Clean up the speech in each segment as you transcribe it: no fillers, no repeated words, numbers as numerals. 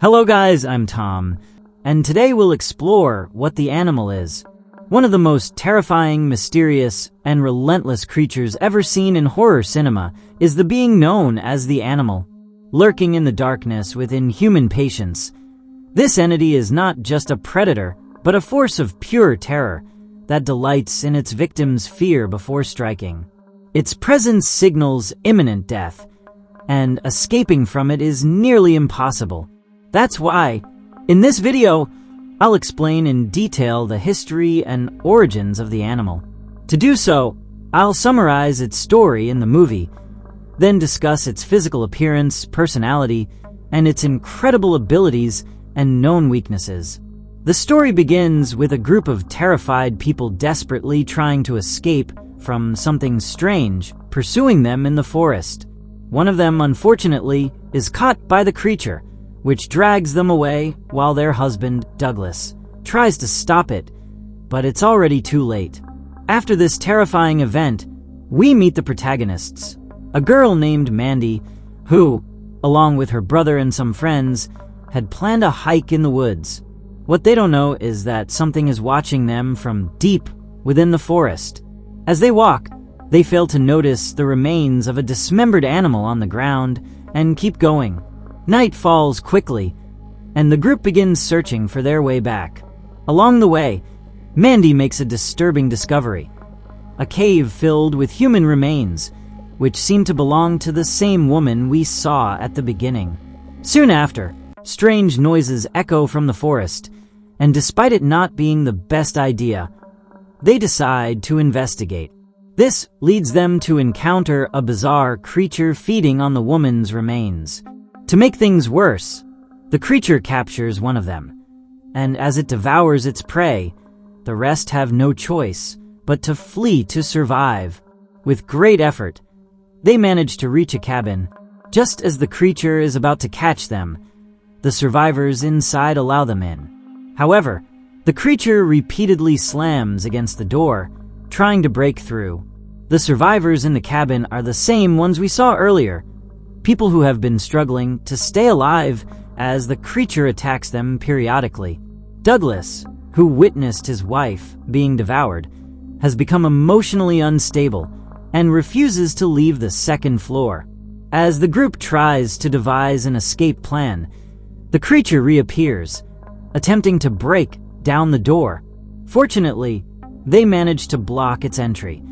Hello guys, I'm Tom, and today we'll explore what the animal is. One of the most terrifying, mysterious, and relentless creatures ever seen in horror cinema is the being known as the animal. Lurking in the darkness with inhuman patience, this entity is not just a predator, but a force of pure terror that delights in its victim's fear before striking. Its presence signals imminent death, and escaping from it is nearly impossible. That's why, in this video, I'll explain in detail the history and origins of the animal. To do so, I'll summarize its story in the movie, then discuss its physical appearance, personality, and its incredible abilities and known weaknesses. The story begins with a group of terrified people desperately trying to escape from something strange pursuing them in the forest. One of them, unfortunately, is caught by the creature, which drags them away while their husband, Douglas, tries to stop it, but it's already too late. After this terrifying event, we meet the protagonists, a girl named Mandy, who, along with her brother and some friends, had planned a hike in the woods. What they don't know is that something is watching them from deep within the forest. As they walk, they fail to notice the remains of a dismembered animal on the ground and keep going. Night falls quickly, and the group begins searching for their way back. Along the way, Mandy makes a disturbing discovery: a cave filled with human remains, which seem to belong to the same woman we saw at the beginning. Soon after, strange noises echo from the forest, and despite it not being the best idea, they decide to investigate. This leads them to encounter a bizarre creature feeding on the woman's remains. To make things worse, the creature captures one of them, and as it devours its prey, the rest have no choice but to flee to survive. With great effort, they manage to reach a cabin. Just as the creature is about to catch them, the survivors inside allow them in. However, the creature repeatedly slams against the door, trying to break through. The survivors in the cabin are the same ones we saw earlier, people who have been struggling to stay alive as the creature attacks them periodically. Douglas, who witnessed his wife being devoured, has become emotionally unstable and refuses to leave the second floor. As the group tries to devise an escape plan, the creature reappears, attempting to break down the door. Fortunately, they manage to block its entry,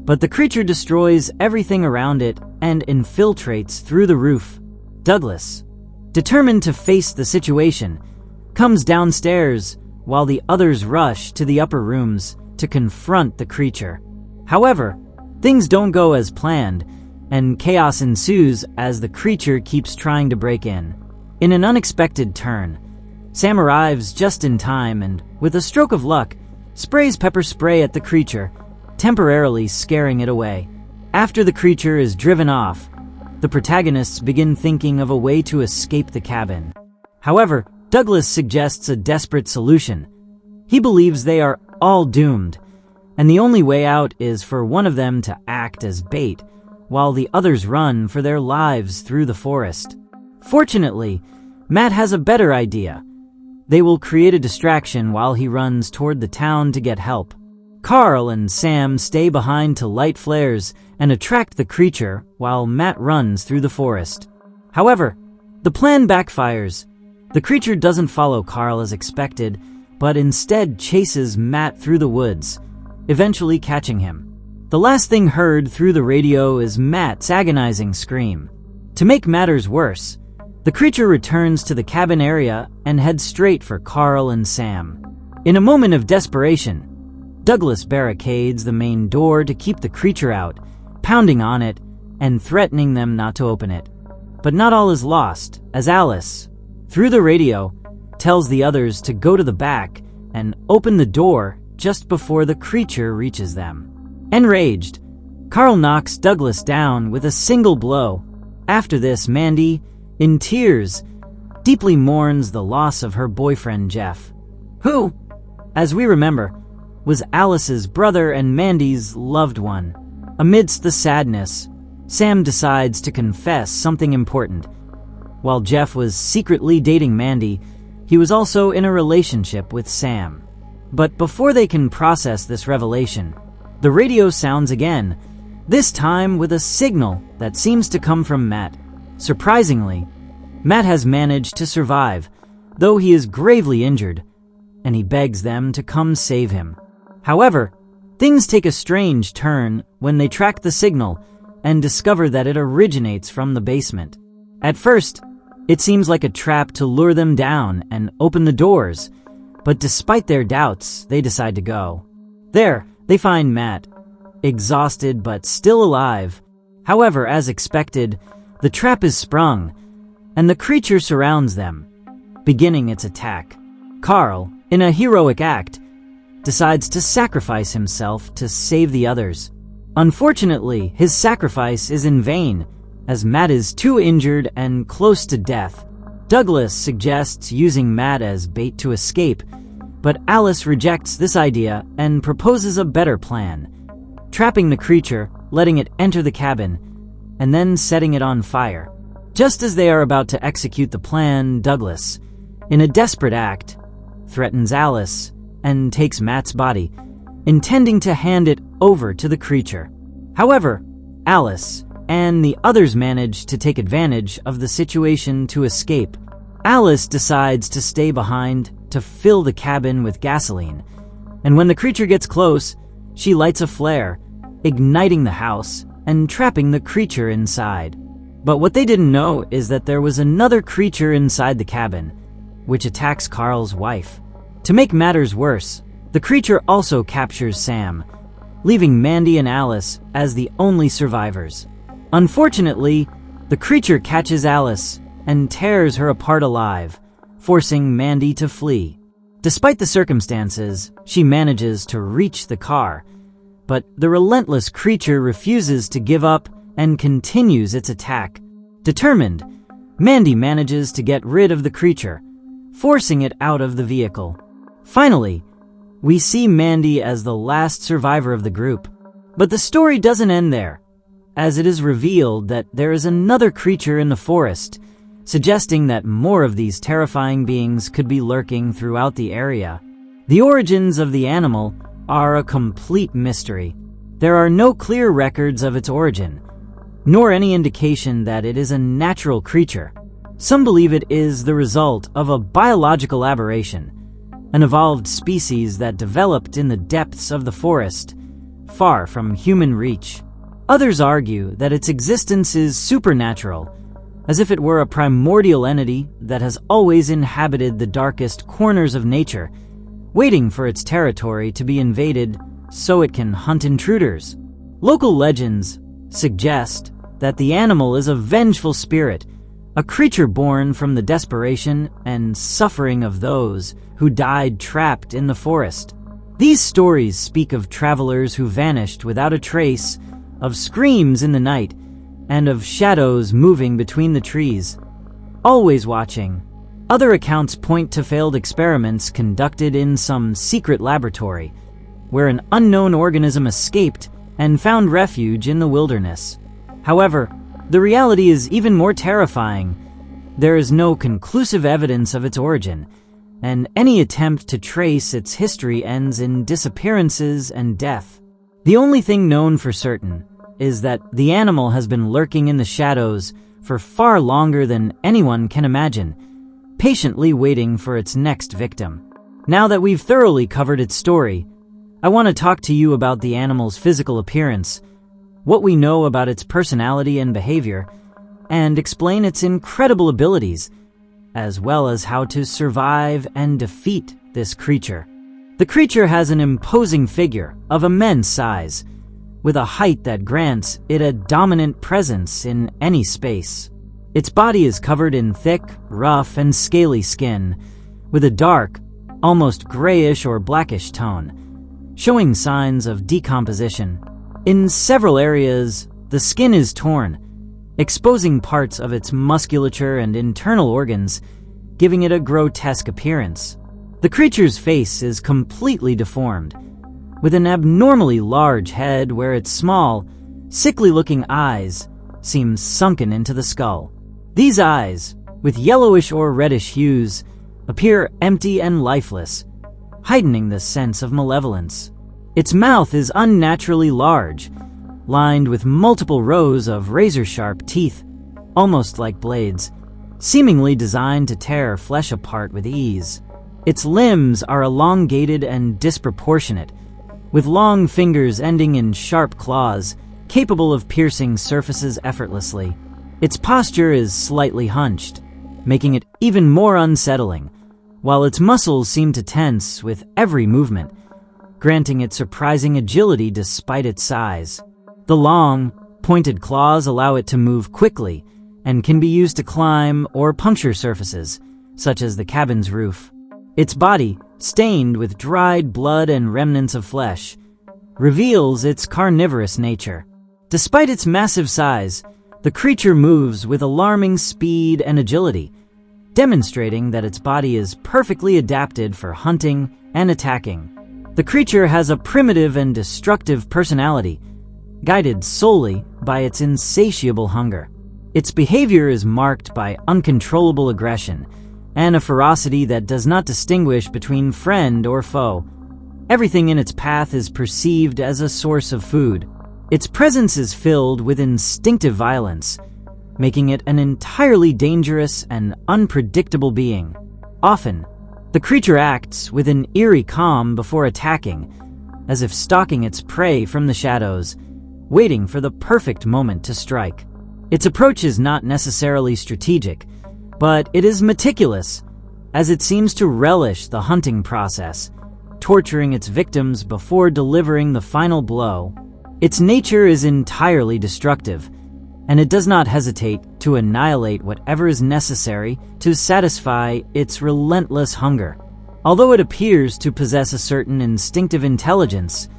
but the creature destroys everything around it and infiltrates through the roof. Douglas, determined to face the situation, comes downstairs while the others rush to the upper rooms to confront the creature. However, things don't go as planned, and chaos ensues as the creature keeps trying to break in. In an unexpected turn, Sam arrives just in time and, with a stroke of luck, sprays pepper spray at the creature, temporarily scaring it away. After the creature is driven off, the protagonists begin thinking of a way to escape the cabin. However, Douglas suggests a desperate solution. He believes they are all doomed, and the only way out is for one of them to act as bait, while the others run for their lives through the forest. Fortunately, Matt has a better idea. They will create a distraction while he runs toward the town to get help. Carl and Sam stay behind to light flares and attract the creature while Matt runs through the forest. However, the plan backfires. The creature doesn't follow Carl as expected, but instead chases Matt through the woods, eventually catching him. The last thing heard through the radio is Matt's agonizing scream. To make matters worse, the creature returns to the cabin area and heads straight for Carl and Sam. In a moment of desperation, Douglas barricades the main door to keep the creature out, pounding on it and threatening them not to open it. But not all is lost, as Alice, through the radio, tells the others to go to the back and open the door just before the creature reaches them. Enraged, Carl knocks Douglas down with a single blow. After this, Mandy, in tears, deeply mourns the loss of her boyfriend Jeff, who, as we remember, was Alice's brother and Mandy's loved one. Amidst the sadness, Sam decides to confess something important. While Jeff was secretly dating Mandy, he was also in a relationship with Sam. But before they can process this revelation, the radio sounds again, this time with a signal that seems to come from Matt. Surprisingly, Matt has managed to survive, though he is gravely injured, and he begs them to come save him. However, things take a strange turn when they track the signal and discover that it originates from the basement. At first, it seems like a trap to lure them down and open the doors, but despite their doubts, they decide to go. There, they find Matt, exhausted but still alive. However, as expected, the trap is sprung, and the creature surrounds them, beginning its attack. Carl, in a heroic act, decides to sacrifice himself to save the others. Unfortunately, his sacrifice is in vain, as Matt is too injured and close to death. Douglas suggests using Matt as bait to escape, but Alice rejects this idea and proposes a better plan, trapping the creature, letting it enter the cabin, and then setting it on fire. Just as they are about to execute the plan, Douglas, in a desperate act, threatens Alice and takes Matt's body, intending to hand it over to the creature. However, Alice and the others manage to take advantage of the situation to escape. Alice decides to stay behind to fill the cabin with gasoline, and when the creature gets close, she lights a flare, igniting the house and trapping the creature inside. But what they didn't know is that there was another creature inside the cabin, which attacks Carl's wife. To make matters worse, the creature also captures Sam, leaving Mandy and Alice as the only survivors. Unfortunately, the creature catches Alice and tears her apart alive, forcing Mandy to flee. Despite the circumstances, she manages to reach the car, but the relentless creature refuses to give up and continues its attack. Determined, Mandy manages to get rid of the creature, forcing it out of the vehicle. Finally, we see Mandy as the last survivor of the group. But the story doesn't end there, as it is revealed that there is another creature in the forest, suggesting that more of these terrifying beings could be lurking throughout the area. The origins of the animal are a complete mystery. There are no clear records of its origin, nor any indication that it is a natural creature. Some believe it is the result of a biological aberration, an evolved species that developed in the depths of the forest, far from human reach. Others argue that its existence is supernatural, as if it were a primordial entity that has always inhabited the darkest corners of nature, waiting for its territory to be invaded so it can hunt intruders. Local legends suggest that the animal is a vengeful spirit, a creature born from the desperation and suffering of those who died trapped in the forest. These stories speak of travelers who vanished without a trace, of screams in the night, and of shadows moving between the trees, always watching. Other accounts point to failed experiments conducted in some secret laboratory, where an unknown organism escaped and found refuge in the wilderness. However, the reality is even more terrifying. There is no conclusive evidence of its origin, and any attempt to trace its history ends in disappearances and death. The only thing known for certain is that the animal has been lurking in the shadows for far longer than anyone can imagine, patiently waiting for its next victim. Now that we've thoroughly covered its story, I want to talk to you about the animal's physical appearance, what we know about its personality and behavior, and explain its incredible abilities, as well as how to survive and defeat this creature. The creature has an imposing figure of immense size, with a height that grants it a dominant presence in any space. Its body is covered in thick, rough, and scaly skin, with a dark, almost grayish or blackish tone, showing signs of decomposition. In several areas, the skin is torn, exposing parts of its musculature and internal organs, giving it a grotesque appearance. The creature's face is completely deformed, with an abnormally large head where its small, sickly-looking eyes seem sunken into the skull. These eyes, with yellowish or reddish hues, appear empty and lifeless, heightening the sense of malevolence. Its mouth is unnaturally large, lined with multiple rows of razor-sharp teeth, almost like blades, seemingly designed to tear flesh apart with ease. Its limbs are elongated and disproportionate, with long fingers ending in sharp claws, capable of piercing surfaces effortlessly. Its posture is slightly hunched, making it even more unsettling, while its muscles seem to tense with every movement, granting it surprising agility despite its size. The long, pointed claws allow it to move quickly and can be used to climb or puncture surfaces, such as the cabin's roof. Its body, stained with dried blood and remnants of flesh, reveals its carnivorous nature. Despite its massive size, the creature moves with alarming speed and agility, demonstrating that its body is perfectly adapted for hunting and attacking. The creature has a primitive and destructive personality, guided solely by its insatiable hunger. Its behavior is marked by uncontrollable aggression and a ferocity that does not distinguish between friend or foe. Everything in its path is perceived as a source of food. Its presence is filled with instinctive violence, making it an entirely dangerous and unpredictable being. Often, the creature acts with an eerie calm before attacking, as if stalking its prey from the shadows, waiting for the perfect moment to strike. Its approach is not necessarily strategic, but it is meticulous, as it seems to relish the hunting process, torturing its victims before delivering the final blow. Its nature is entirely destructive, and it does not hesitate to annihilate whatever is necessary to satisfy its relentless hunger. Although it appears to possess a certain instinctive intelligence,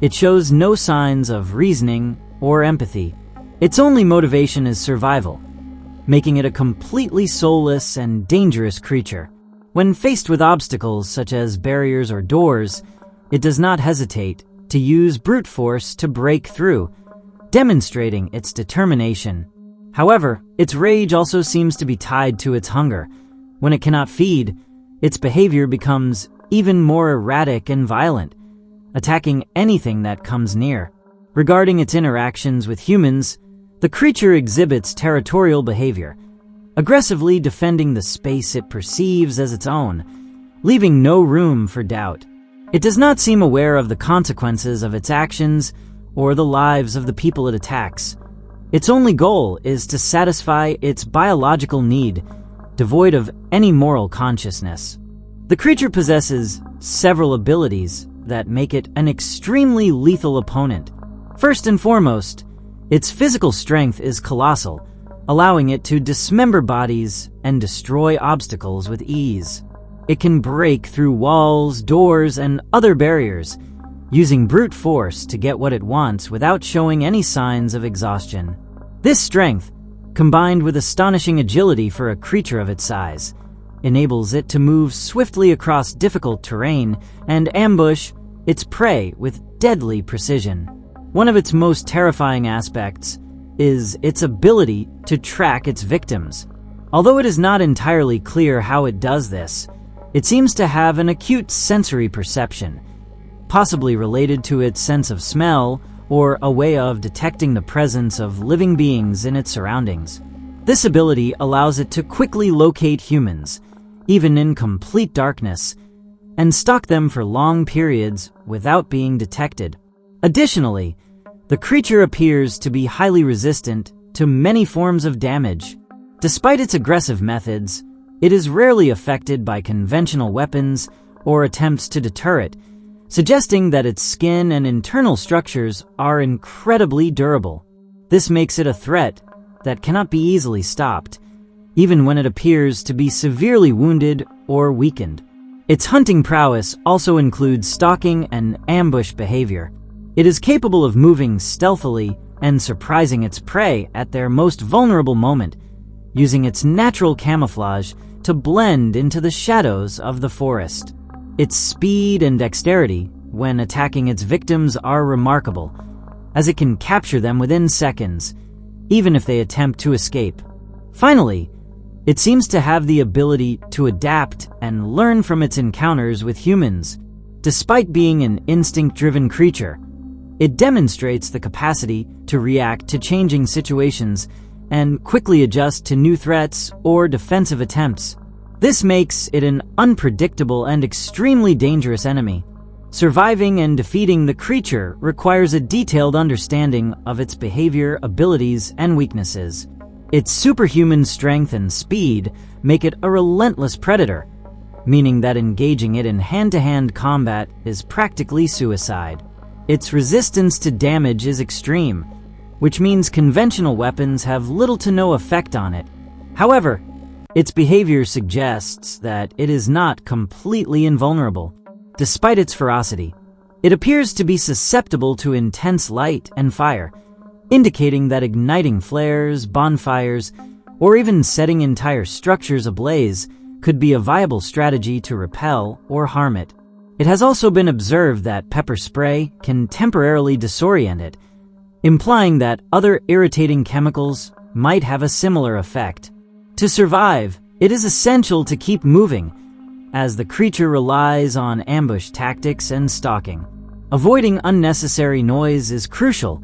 it shows no signs of reasoning or empathy. Its only motivation is survival, making it a completely soulless and dangerous creature. When faced with obstacles such as barriers or doors, it does not hesitate to use brute force to break through, demonstrating its determination. However, its rage also seems to be tied to its hunger. When it cannot feed, its behavior becomes even more erratic and violent, attacking anything that comes near. Regarding its interactions with humans, the creature exhibits territorial behavior, aggressively defending the space it perceives as its own, leaving no room for doubt. It does not seem aware of the consequences of its actions or the lives of the people it attacks. Its only goal is to satisfy its biological need, devoid of any moral consciousness. The creature possesses several abilities that make it an extremely lethal opponent. First and foremost, its physical strength is colossal, allowing it to dismember bodies and destroy obstacles with ease. It can break through walls, doors, and other barriers, using brute force to get what it wants without showing any signs of exhaustion. This strength, combined with astonishing agility for a creature of its size, enables it to move swiftly across difficult terrain and ambush its prey with deadly precision. One of its most terrifying aspects is its ability to track its victims. Although it is not entirely clear how it does this, it seems to have an acute sensory perception, possibly related to its sense of smell or a way of detecting the presence of living beings in its surroundings. This ability allows it to quickly locate humans, even in complete darkness, and stalk them for long periods without being detected. Additionally, the creature appears to be highly resistant to many forms of damage. Despite its aggressive methods, it is rarely affected by conventional weapons or attempts to deter it, suggesting that its skin and internal structures are incredibly durable. This makes it a threat that cannot be easily stopped, even when it appears to be severely wounded or weakened. Its hunting prowess also includes stalking and ambush behavior. It is capable of moving stealthily and surprising its prey at their most vulnerable moment, using its natural camouflage to blend into the shadows of the forest. Its speed and dexterity when attacking its victims are remarkable, as it can capture them within seconds, even if they attempt to escape. Finally, It seems to have the ability to adapt and learn from its encounters with humans. Despite being an instinct-driven creature, it demonstrates the capacity to react to changing situations and quickly adjust to new threats or defensive attempts. This makes it an unpredictable and extremely dangerous enemy. Surviving and defeating the creature requires a detailed understanding of its behavior, abilities, and weaknesses. Its superhuman strength and speed make it a relentless predator, meaning that engaging it in hand-to-hand combat is practically suicide. Its resistance to damage is extreme, which means conventional weapons have little to no effect on it. However, its behavior suggests that it is not completely invulnerable. Despite its ferocity, it appears to be susceptible to intense light and fire, indicating that igniting flares, bonfires, or even setting entire structures ablaze could be a viable strategy to repel or harm it. It has also been observed that pepper spray can temporarily disorient it, implying that other irritating chemicals might have a similar effect. To survive, it is essential to keep moving, as the creature relies on ambush tactics and stalking. Avoiding unnecessary noise is crucial,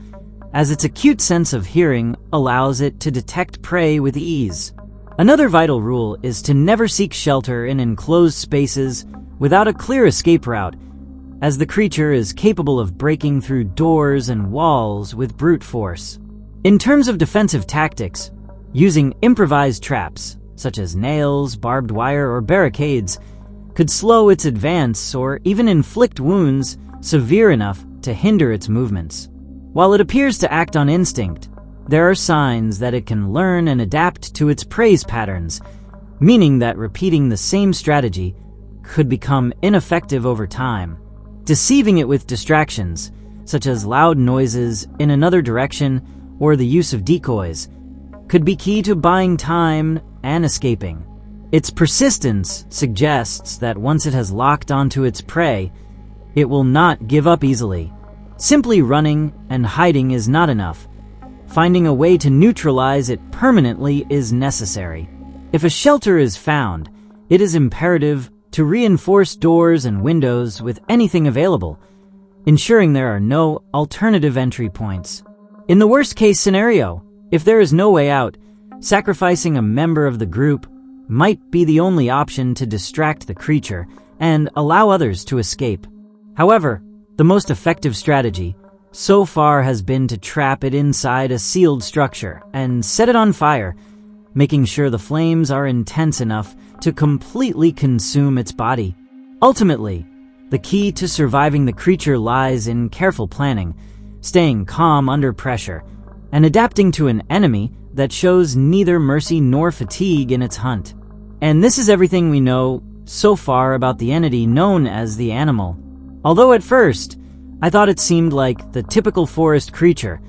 as its acute sense of hearing allows it to detect prey with ease. Another vital rule is to never seek shelter in enclosed spaces without a clear escape route, as the creature is capable of breaking through doors and walls with brute force. In terms of defensive tactics, using improvised traps, such as nails, barbed wire, or barricades, could slow its advance or even inflict wounds severe enough to hinder its movements. While it appears to act on instinct, there are signs that it can learn and adapt to its prey's patterns, meaning that repeating the same strategy could become ineffective over time. Deceiving it with distractions, such as loud noises in another direction or the use of decoys, could be key to buying time and escaping. Its persistence suggests that once it has locked onto its prey, it will not give up easily. Simply running and hiding is not enough. Finding a way to neutralize it permanently is necessary. If a shelter is found, it is imperative to reinforce doors and windows with anything available, ensuring there are no alternative entry points. In the worst-case scenario, if there is no way out, sacrificing a member of the group might be the only option to distract the creature and allow others to escape. However, the most effective strategy so far has been to trap it inside a sealed structure and set it on fire, making sure the flames are intense enough to completely consume its body. Ultimately, the key to surviving the creature lies in careful planning, staying calm under pressure, and adapting to an enemy that shows neither mercy nor fatigue in its hunt. And this is everything we know so far about the entity known as the animal. Although at first, I thought it seemed like the typical forest creature,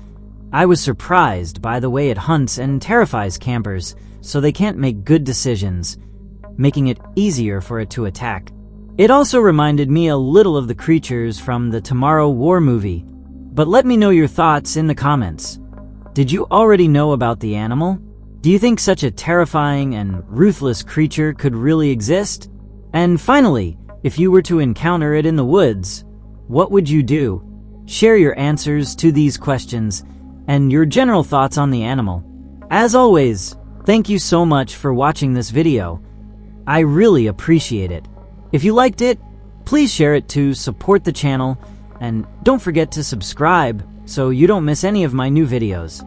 I was surprised by the way it hunts and terrifies campers so they can't make good decisions, making it easier for it to attack. It also reminded me a little of the creatures from the Tomorrow War movie. But let me know your thoughts in the comments. Did you already know about the animal? Do you think such a terrifying and ruthless creature could really exist? And finally, if you were to encounter it in the woods, what would you do? Share your answers to these questions and your general thoughts on the animal. As always, thank you so much for watching this video. I really appreciate it. If you liked it, please share it to support the channel, and don't forget to subscribe so you don't miss any of my new videos.